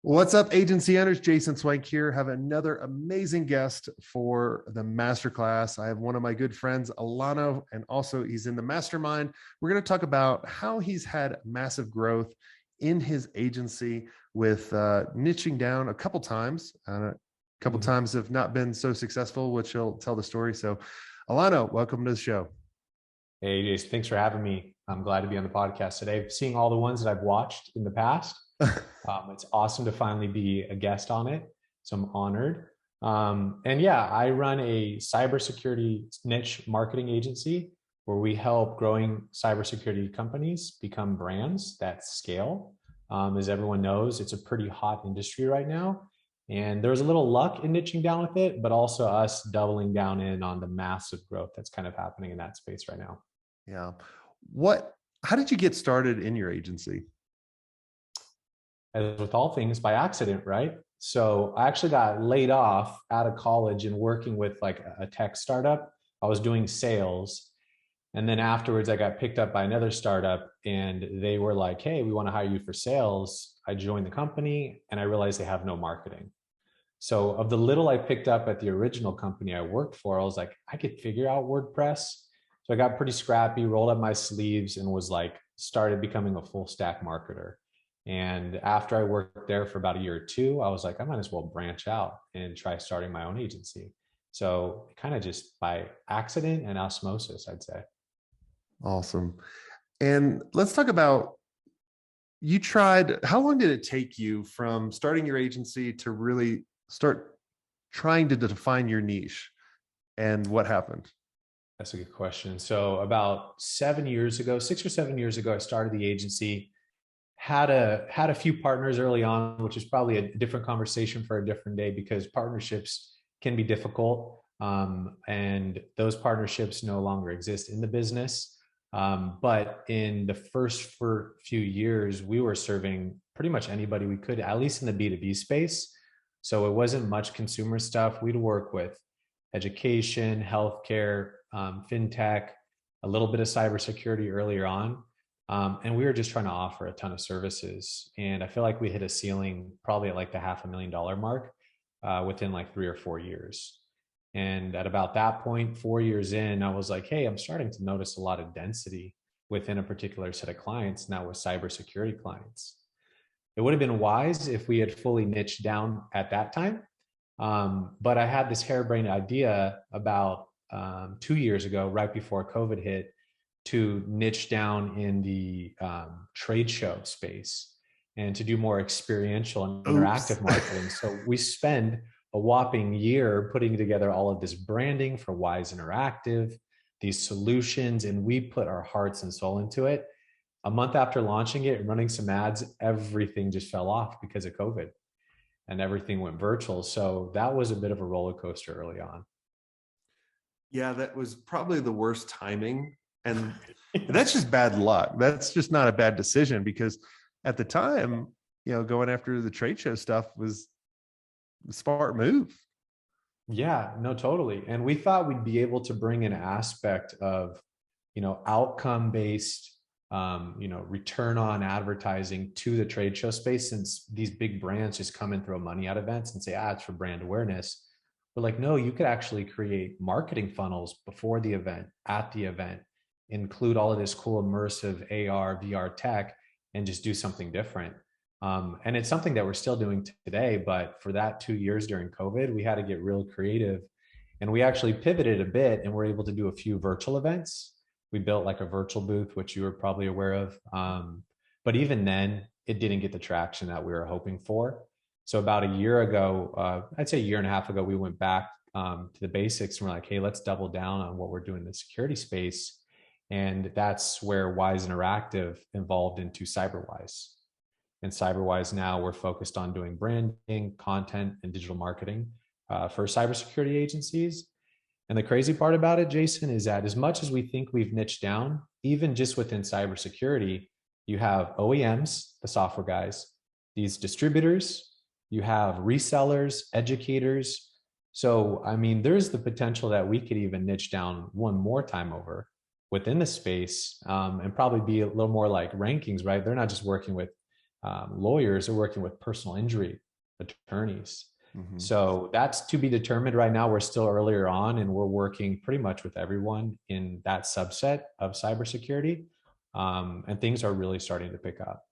What's up, agency owners? Jason Swenk here. Have another amazing guest for the masterclass. I have one of my good friends, Alano, and also he's in the mastermind. We're going to talk about how he's had massive growth in his agency with niching down a couple times. A couple times have not been so successful, which he'll tell the story. So, Alano, welcome to the show. Hey, Jason, thanks for having me. I'm glad to be on the podcast today. Seeing all the ones that I've watched in the past, it's awesome to finally be a guest on it. So I'm honored. And yeah, I run a cybersecurity niche marketing agency where we help growing cybersecurity companies become brands that scale. As everyone knows, it's a pretty hot industry right now. And there's a little luck in niching down with it, but also us doubling down in on the massive growth that's kind of happening in that space right now. Yeah. How did you get started in your agency? As with all things, by accident, right? So I actually got laid off out of college and working with like a tech startup. I was doing sales. And then afterwards, I got picked up by another startup and they were like, hey, we want to hire you for sales. I joined the company and I realized they have no marketing. So of the little I picked up at the original company I worked for, I was like, I could figure out WordPress. So I got pretty scrappy, rolled up my sleeves and was like, started becoming a full stack marketer. And after I worked there for about a year or two, I was like, I might as well branch out and try starting my own agency. So kind of just by accident and osmosis, I'd say. Awesome. And let's talk about how long did it take you from starting your agency to really start trying to define your niche, and what happened? That's a good question. So about 7 years ago, 6 or 7 years ago, I started the agency. Had a few partners early on, which is probably a different conversation for a different day because partnerships can be difficult, and those partnerships no longer exist in the business. But in the first few years, we were serving pretty much anybody we could, at least in the B2B space. So it wasn't much consumer stuff. We'd work with education, healthcare, fintech, a little bit of cybersecurity earlier on. And we were just trying to offer a ton of services. And I feel like we hit a ceiling probably at like the $500,000 mark within like 3 or 4 years. And at about that point, 4 years in, I was like, hey, I'm starting to notice a lot of density within a particular set of clients, now with cybersecurity clients. It would have been wise if we had fully niched down at that time. But I had this harebrained idea about 2 years ago, right before COVID hit, to niche down in the trade show space and to do more experiential and interactive marketing. So we spend a whopping year putting together all of this branding for Whyze Interactive, these solutions, and we put our hearts and soul into it. A month after launching it and running some ads, everything just fell off because of COVID and everything went virtual. So that was a bit of a roller coaster early on. Yeah, that was probably the worst timing. And that's just bad luck. That's just not a bad decision because at the time, going after the trade show stuff was a smart move. Yeah, no, totally. And we thought we'd be able to bring an aspect of, outcome-based, return on advertising to the trade show space, since these big brands just come and throw money at events and say, it's for brand awareness. We're like, no, you could actually create marketing funnels before the event, at the event, include all of this cool immersive AR, VR tech, and just do something different. And it's something that we're still doing today, but for that 2 years during COVID, we had to get real creative. And we actually pivoted a bit and were able to do a few virtual events. We built like a virtual booth, which you were probably aware of. But even then, it didn't get the traction that we were hoping for. So about a year ago, I'd say a year and a half ago, we went back to the basics and we're like, hey, let's double down on what we're doing in the security space. And that's where Whyze Interactive evolved into Cyberwhyze. And Cyberwhyze now we're focused on doing branding, content, and digital marketing for cybersecurity agencies. And the crazy part about it, Jason, is that as much as we think we've niched down, even just within cybersecurity, you have OEMs, the software guys, these distributors, you have resellers, educators. So, I mean, there's the potential that we could even niche down one more time over within the space and probably be a little more like rankings, right? They're not just working with lawyers are working with personal injury attorneys. Mm-hmm. So that's to be determined right now. We're still earlier on, and we're working pretty much with everyone in that subset of cybersecurity. And things are really starting to pick up.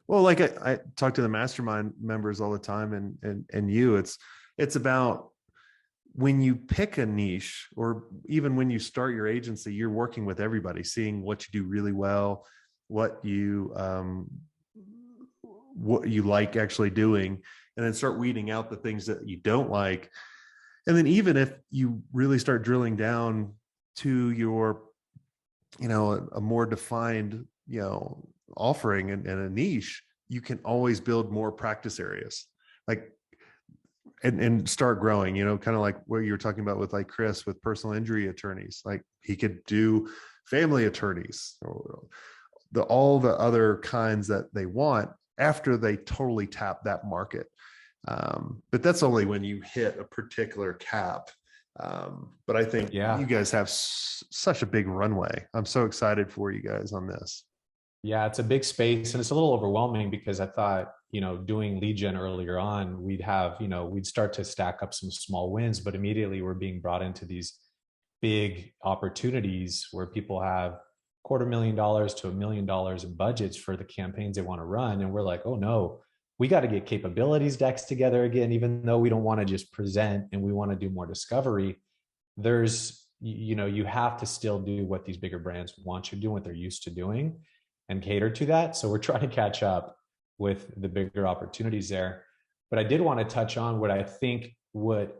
Well, like I talk to the mastermind members all the time, and it's about when you pick a niche, or even when you start your agency, you're working with everybody, seeing what you do really well, what you like actually doing, and then start weeding out the things that you don't like. And then even if you really start drilling down to your, a more defined, offering and a niche, you can always build more practice areas, like, and start growing, kind of like what you were talking about with like Chris with personal injury attorneys. Like he could do family attorneys, or all the other kinds that they want after they totally tap that market. But that's only when you hit a particular cap. But I think you guys have such a big runway. I'm so excited for you guys on this. Yeah, it's a big space, and it's a little overwhelming because I thought, doing lead gen earlier on, we'd start to stack up some small wins, but immediately we're being brought into these big opportunities where people have $250,000 to $1 million in budgets for the campaigns they want to run. And we're like, oh no, we got to get capabilities decks together again, even though we don't want to just present and we want to do more discovery. You have to still do what these bigger brands want you to do, what they're used to doing, and cater to that. So we're trying to catch up with the bigger opportunities there. But I did want to touch on what I think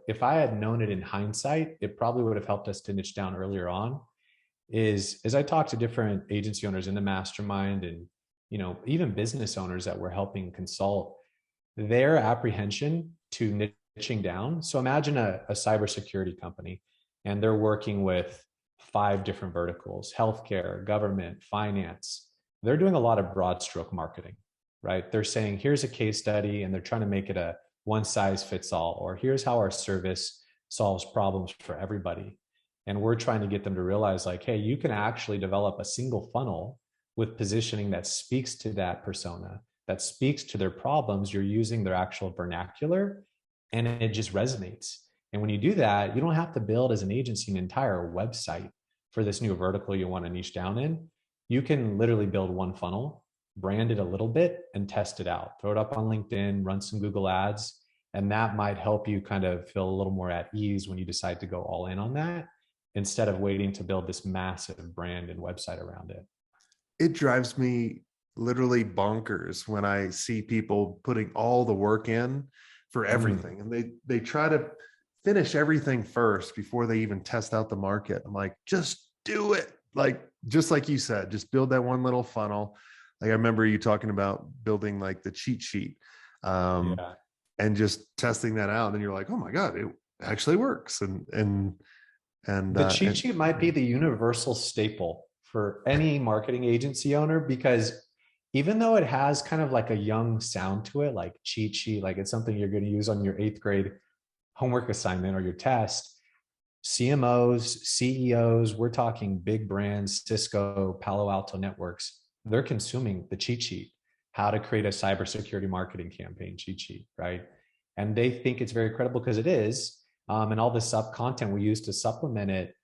if I had known it in hindsight, it probably would have helped us to niche down earlier on, is as I talk to different agency owners in the mastermind, and even business owners that we're helping consult, their apprehension to niching down. So imagine a cybersecurity company, and they're working with 5 different verticals: healthcare, government, finance. They're doing a lot of broad stroke marketing, right? They're saying, here's a case study, and they're trying to make it a one size fits all, or here's how our service solves problems for everybody. And we're trying to get them to realize, like, hey, you can actually develop a single funnel with positioning that speaks to that persona, that speaks to their problems. You're using their actual vernacular, and it just resonates. And when you do that, you don't have to build as an agency an entire website for this new vertical you want to niche down in. You can literally build one funnel, brand it a little bit, and test it out. Throw it up on LinkedIn, run some Google ads, and that might help you kind of feel a little more at ease when you decide to go all in on that, instead of waiting to build this massive brand and website around it. It drives me literally bonkers when I see people putting all the work in for everything. And they try to finish everything first before they even test out the market. I'm like, just do it. Like, just like you said, just build that one little funnel. Like I remember you talking about building like the cheat sheet, and just testing that out. And you're like, oh my God, it actually works. And the cheat sheet might be the universal staple for any marketing agency owner, because even though it has kind of like a young sound to it, like cheat sheet, like it's something you're going to use on your 8th grade homework assignment or your test, CMOs, CEOs, we're talking big brands, Cisco, Palo Alto Networks, they're consuming the cheat sheet, how to create a cybersecurity marketing campaign cheat sheet, right? And they think it's very credible because it is. And all the sub content we use to supplement it.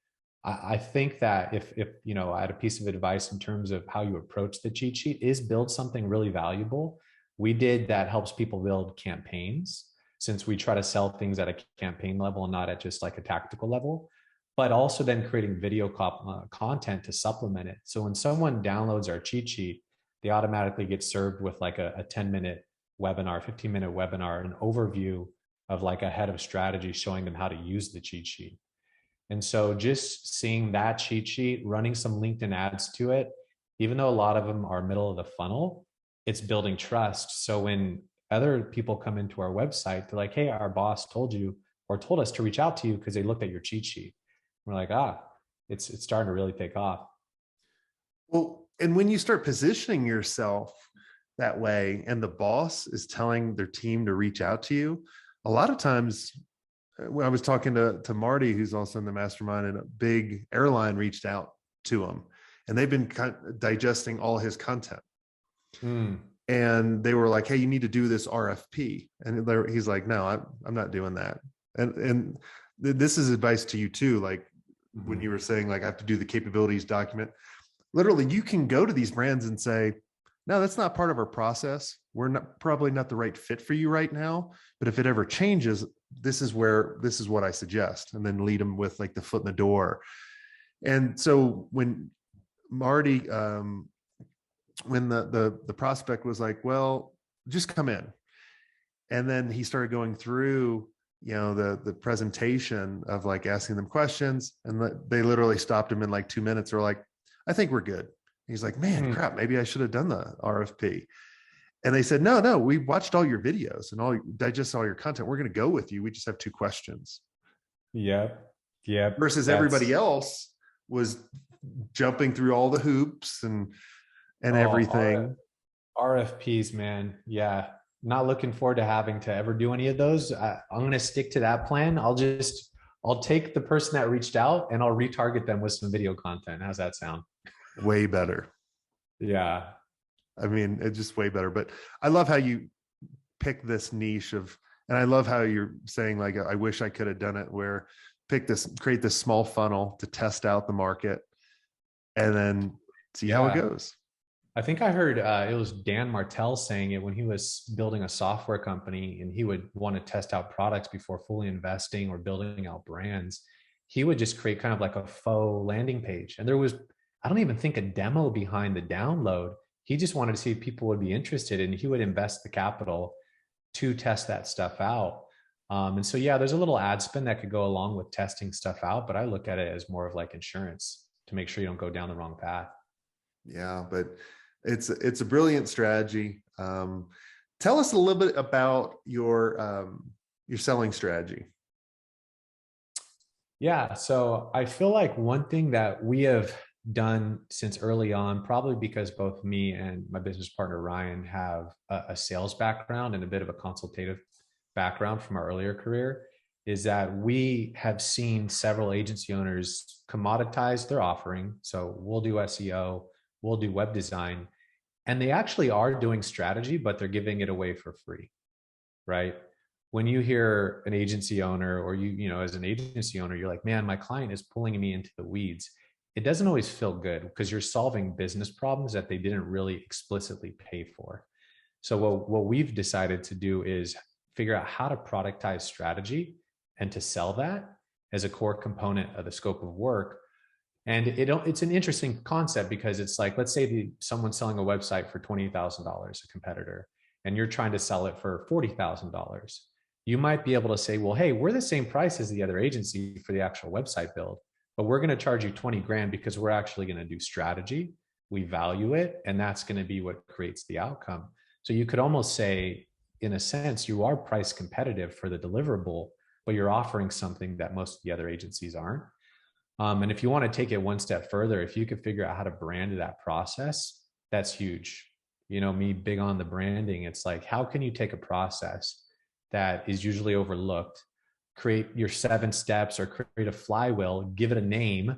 I think that if I had a piece of advice in terms of how you approach the cheat sheet, is build something really valuable. We did that helps people build campaigns, since we try to sell things at a campaign level and not at just like a tactical level, but also then creating video content to supplement it. So when someone downloads our cheat sheet, they automatically get served with like a 10-minute webinar, 15-minute webinar, an overview of like a head of strategy showing them how to use the cheat sheet. And so just seeing that cheat sheet, running some LinkedIn ads to it, even though a lot of them are middle of the funnel, it's building trust. So when other people come into our website, they're like, hey, our boss told you or told us to reach out to you because they looked at your cheat sheet. We're like, it's starting to really take off. Well, and when you start positioning yourself that way and the boss is telling their team to reach out to you, a lot of times when I was talking to Marty, who's also in the mastermind, and a big airline reached out to him, and they've been digesting all his content. and they were like, hey, you need to do this RFP. And he's like, no, I'm not doing that. And this is advice to you too. Like when you were saying, like, I have to do the capabilities document, literally you can go to these brands and say, no, that's not part of our process. We're probably not the right fit for you right now. But if it ever changes, this is what I suggest. And then lead them with like the foot in the door. And so when Marty, when the prospect was like, well, just come in. And then he started going through, the presentation of like asking them questions. And they literally stopped him in like 2 minutes. They're like, I think we're good. He's like, man, crap, maybe I should have done the RFP. And they said, no, we watched all your videos and digest all your content. We're going to go with you. We just have 2 questions. Yeah. Versus everybody else was jumping through all the hoops and everything. RFPs, man. Yeah. Not looking forward to having to ever do any of those. I'm going to stick to that plan. I'll take the person that reached out and I'll retarget them with some video content. How's that sound? Way better. Yeah. I mean, it's just way better. But I love how you pick this niche and I love how you're saying, like, I wish I could have done it, where create this small funnel to test out the market and then see how it goes. I think I heard it was Dan Martell saying it when he was building a software company, and he would want to test out products before fully investing or building out brands. He would just create kind of like a faux landing page. And there was, I don't even think, a demo behind the download. He just wanted to see if people would be interested, and he would invest the capital to test that stuff out. And so, yeah, there's a little ad spend that could go along with testing stuff out, but I look at it as more of like insurance to make sure you don't go down the wrong path. Yeah, but it's a brilliant strategy. Tell us a little bit about your selling strategy. Yeah, so I feel like one thing that we have done since early on, probably because both me and my business partner Ryan have a sales background and a bit of a consultative background from our earlier career, is that we have seen several agency owners commoditize their offering. So we'll do SEO, we'll do web design, and they actually are doing strategy, but they're giving it away for free, right? When you hear an agency owner, or as an agency owner, you're like, man, my client is pulling me into the weeds. It doesn't always feel good because you're solving business problems that they didn't really explicitly pay for. So what we've decided to do is figure out how to productize strategy and to sell that as a core component of the scope of work. And it's an interesting concept because it's like, let's say someone's selling a website for $20,000, a competitor, and you're trying to sell it for $40,000. You might be able to say, well, hey, we're the same price as the other agency for the actual website build, but we're going to charge you 20 grand because we're actually going to do strategy. We value it. And that's going to be what creates the outcome. So you could almost say, in a sense, you are price competitive for the deliverable, but you're offering something that most of the other agencies aren't. And if you want to take it one step further, if you could figure out how to brand that process, that's huge. Me big on the branding. It's like, how can you take a process that is usually overlooked, create your 7 steps or create a flywheel, give it a name.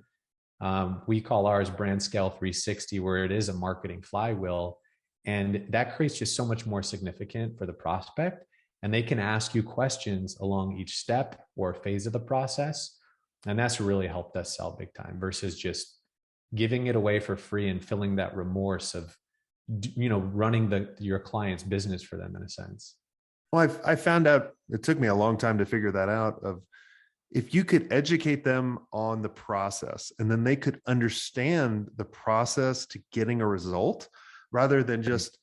We call ours Brand Scale 360, where it is a marketing flywheel. And that creates just so much more significant for the prospect. And they can ask you questions along each step or phase of the process. And that's really helped us sell big time versus just giving it away for free and feeling that remorse of, running your client's business for them in a sense. Well, I found out, it took me a long time to figure that out, of if you could educate them on the process and then they could understand the process to getting a result rather than just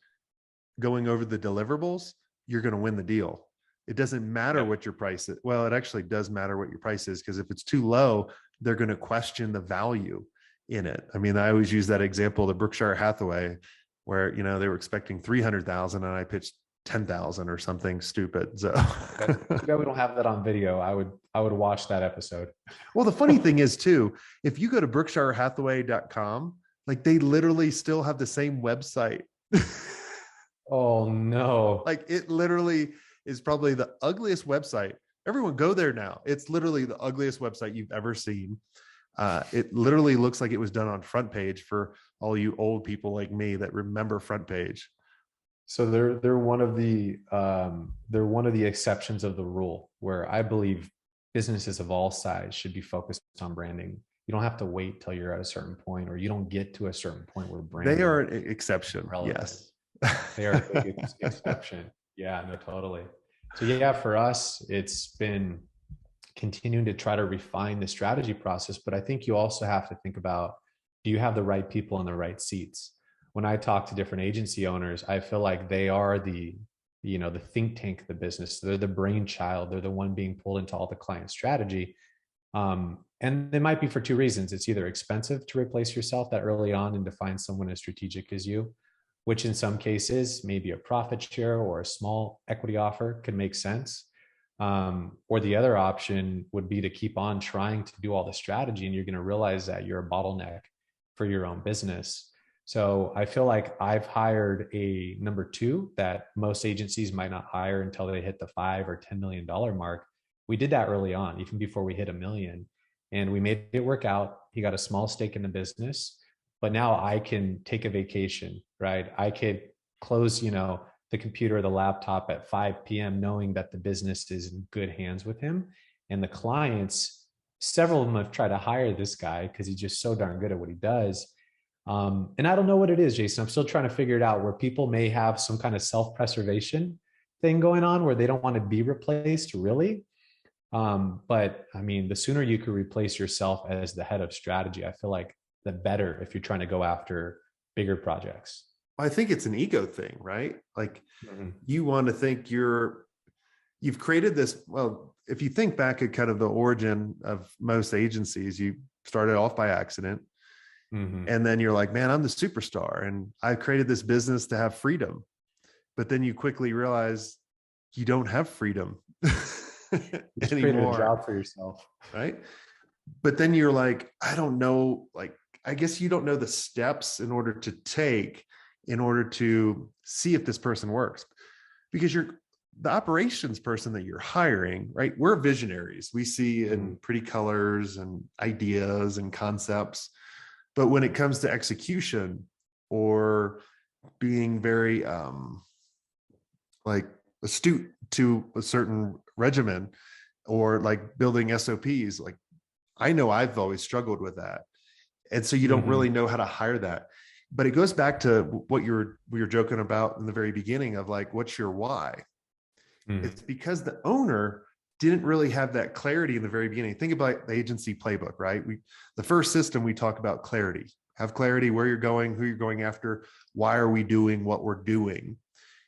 going over the deliverables, you're going to win the deal. It doesn't matter what your price is. Well, it actually does matter what your price is, because if it's too low, they're going to question the value in it. I mean, I always use that example, the Berkshire Hathaway, where, they were expecting 300,000 and I pitched 10,000 or something stupid. So yeah, we don't have that on video. I would watch that episode. Well, the funny thing is too, if you go to berkshirehathaway.com, like they literally still have the same website. Oh no. Like it literally is probably the ugliest website. Everyone go there now. It's literally the ugliest website you've ever seen. It literally looks like it was done on Front Page, for all you old people like me that remember Front Page. So they're one of the exceptions of the rule, where I believe businesses of all size should be focused on branding. You don't have to wait till you're at a certain point, or you don't get to a certain point where They branding are is an exception. relevant. Yes. They are a big exception. Yeah, no, totally. So yeah, for us, it's been continuing to try to refine the strategy process. But I think you also have to think about, do you have the right people in the right seats? When I talk to different agency owners, I feel like they are the think tank of the business. They're the brainchild. They're the one being pulled into all the client strategy. And it might be for two reasons. It's either expensive to replace yourself that early on and to find someone as strategic as you, which in some cases, maybe a profit share or a small equity offer could make sense. Or the other option would be to keep on trying to do all the strategy, and you're going to realize that you're a bottleneck for your own business. So I feel like I've hired a number two that most agencies might not hire until they hit the $5 or $10 million mark. We did that early on, even before we hit a million, and we made it work out. He got a small stake in the business, but now I can take a vacation, right? I could close, the computer or the laptop at 5 p.m., knowing that the business is in good hands with him. And the clients, several of them have tried to hire this guy because he's just so darn good at what he does. And I don't know what it is, Jason. I'm still trying to figure it out, where people may have some kind of self-preservation thing going on where they don't want to be replaced, really. But I mean, the sooner you can replace yourself as the head of strategy, I feel like the better if you're trying to go after bigger projects. I think it's an ego thing, right? Like you want to think you've created this. Well, if you think back at kind of the origin of most agencies, you started off by accident. And then you're like, man, I'm the superstar and I created this business to have freedom. But then you quickly realize you don't have freedom anymore. A job for yourself. Right. But then you're like, I don't know, like, I guess you don't know the steps in order to take in order to see if this person works, because you're the operations person that you're hiring, right? We're visionaries. We see in pretty colors and ideas and concepts. But when it comes to execution or being very like astute to a certain regimen or like building SOPs, like I know I've always struggled with that. And so you don't really know how to hire that. But it goes back to what we were joking about in the very beginning of like, what's your why? It's because the owner didn't really have that clarity in the very beginning. Think about the agency playbook, right? The first system, we talk about clarity. Have clarity where you're going, who you're going after, why are we doing what we're doing?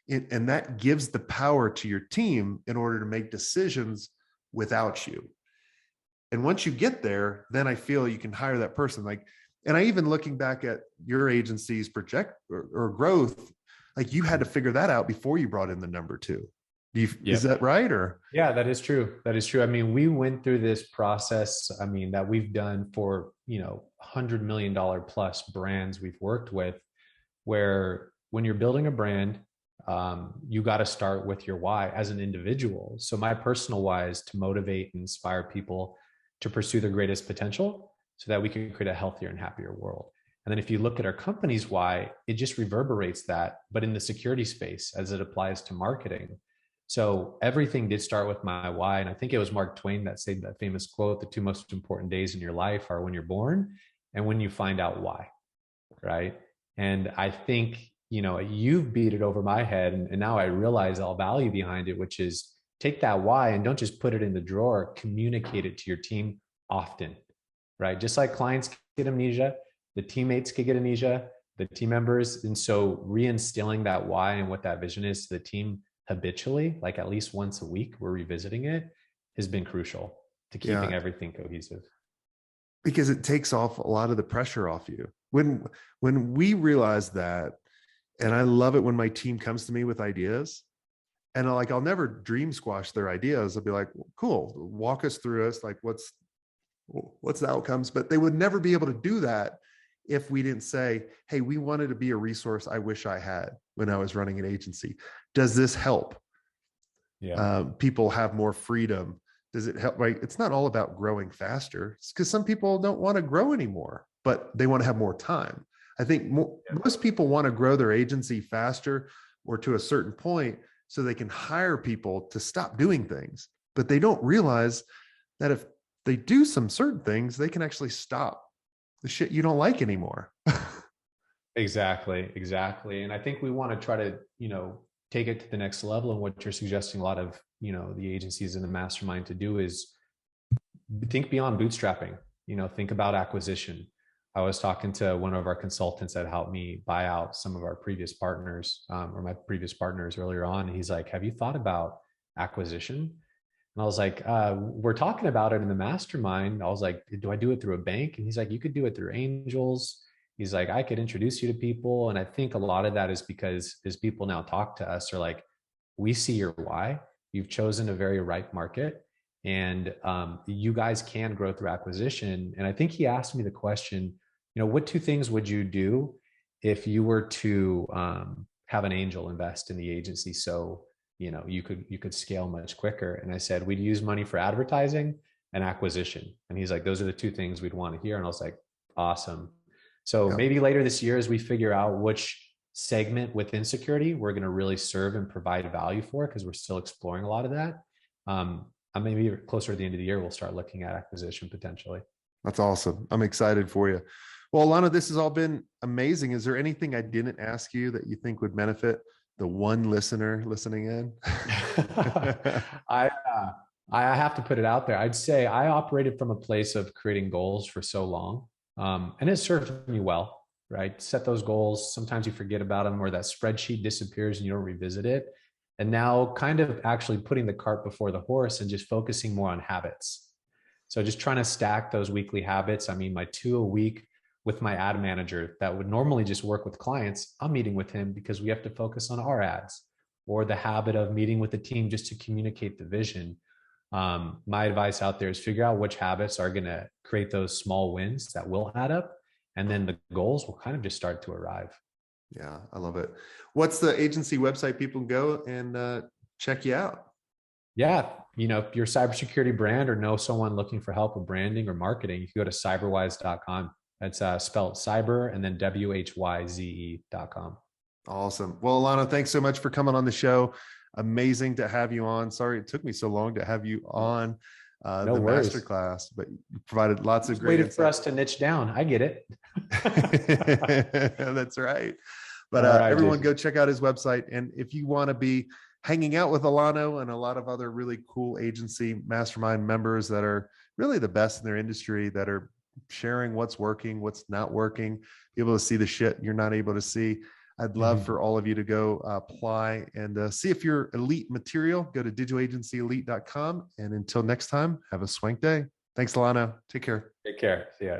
And that gives the power to your team in order to make decisions without you. And once you get there, then I feel you can hire that person. Like, and I even looking back at your agency's project or growth, like you had to figure that out before you brought in the number two. Is that right? Or yeah, that is true. That is true. I mean, we went through this process, I mean, that we've done for, $100 million plus brands we've worked with, where when you're building a brand, you got to start with your why as an individual. So my personal why is to motivate and inspire people to pursue their greatest potential so that we can create a healthier and happier world. And then if you look at our company's why, it just reverberates that, but in the security space as it applies to marketing. So everything did start with my why. And I think it was Mark Twain that said that famous quote, the two most important days in your life are when you're born and when you find out why, right? And I think, you've beat it over my head. And now I realize all value behind it, which is take that why and don't just put it in the drawer, communicate it to your team often, right? Just like clients get amnesia, the teammates could get amnesia, the team members. And so reinstilling that why and what that vision is to the team habitually, like at least once a week, we're revisiting it, has been crucial to keeping everything cohesive. Because it takes off a lot of the pressure off you. When we realize that, and I love it when my team comes to me with ideas, and I'll never dream squash their ideas. I'll be like, cool, walk us through us, like what's the outcomes, but they would never be able to do that if we didn't say, hey, we wanted to be a resource I wish I had when I was running an agency. Does this help? People have more freedom. Does it help? Right? It's not all about growing faster. It's because some people don't want to grow anymore, but they want to have more time. I think most people want to grow their agency faster, or to a certain point so they can hire people to stop doing things. But they don't realize that if they do some certain things, they can actually stop the shit you don't like anymore. Exactly. And I think we want to try to, take it to the next level. And what you're suggesting a lot of, the agencies in the mastermind to do is think beyond bootstrapping, think about acquisition. I was talking to one of our consultants that helped me buy out some of our previous partners, or my previous partners earlier on. And he's like, have you thought about acquisition? And I was like, we're talking about it in the mastermind. I was like, do I do it through a bank? And he's like, you could do it through angels. He's like, I could introduce you to people. And I think a lot of that is because as people now talk to us, are like, we see your why. You've chosen a very ripe market, and you guys can grow through acquisition. And I think he asked me the question, what two things would you do if you were to have an angel invest in the agency so you could scale much quicker? And I said, we'd use money for advertising and acquisition. And he's like, those are the two things we'd want to hear. And I was like, awesome. So maybe later this year, as we figure out which segment within security we're going to really serve and provide value for, because we're still exploring a lot of that, maybe closer to the end of the year, we'll start looking at acquisition potentially. That's awesome. I'm excited for you. Well, Alano, this has all been amazing. Is there anything I didn't ask you that you think would benefit the one listener listening in? I have to put it out there. I'd say I operated from a place of creating goals for so long. And it served me well, right? Set those goals. Sometimes you forget about them, or that spreadsheet disappears and you don't revisit it. And now kind of actually putting the cart before the horse and just focusing more on habits. So just trying to stack those weekly habits. I mean, my 2 a week with my ad manager that would normally just work with clients, I'm meeting with him because we have to focus on our ads, or the habit of meeting with the team just to communicate the vision. My advice out there is figure out which habits are going to create those small wins that will add up. And then the goals will kind of just start to arrive. Yeah, I love it. What's the agency website people can go and check you out? Yeah. If you're a cybersecurity brand or know someone looking for help with branding or marketing, you can go to cyberwhyze.com. That's spelled cyber and then WHYZE.com. Awesome. Well, Alano, thanks so much for coming on the show. Amazing to have you on. Sorry it took me so long to have you on No the worries. masterclass, but you provided lots of great waited insight. for us to niche down. I get it. That's right. But right, everyone Jason, go check out his website. And if you want to be hanging out with Alano and a lot of other really cool agency mastermind members that are really the best in their industry, that are sharing what's working, what's not working, be able to see the shit you're not able to see, I'd love for all of you to go apply and see if you're elite material. Go to digitalagencyelite.com. And until next time, have a swank day. Thanks, Alano. Take care. Take care. See ya.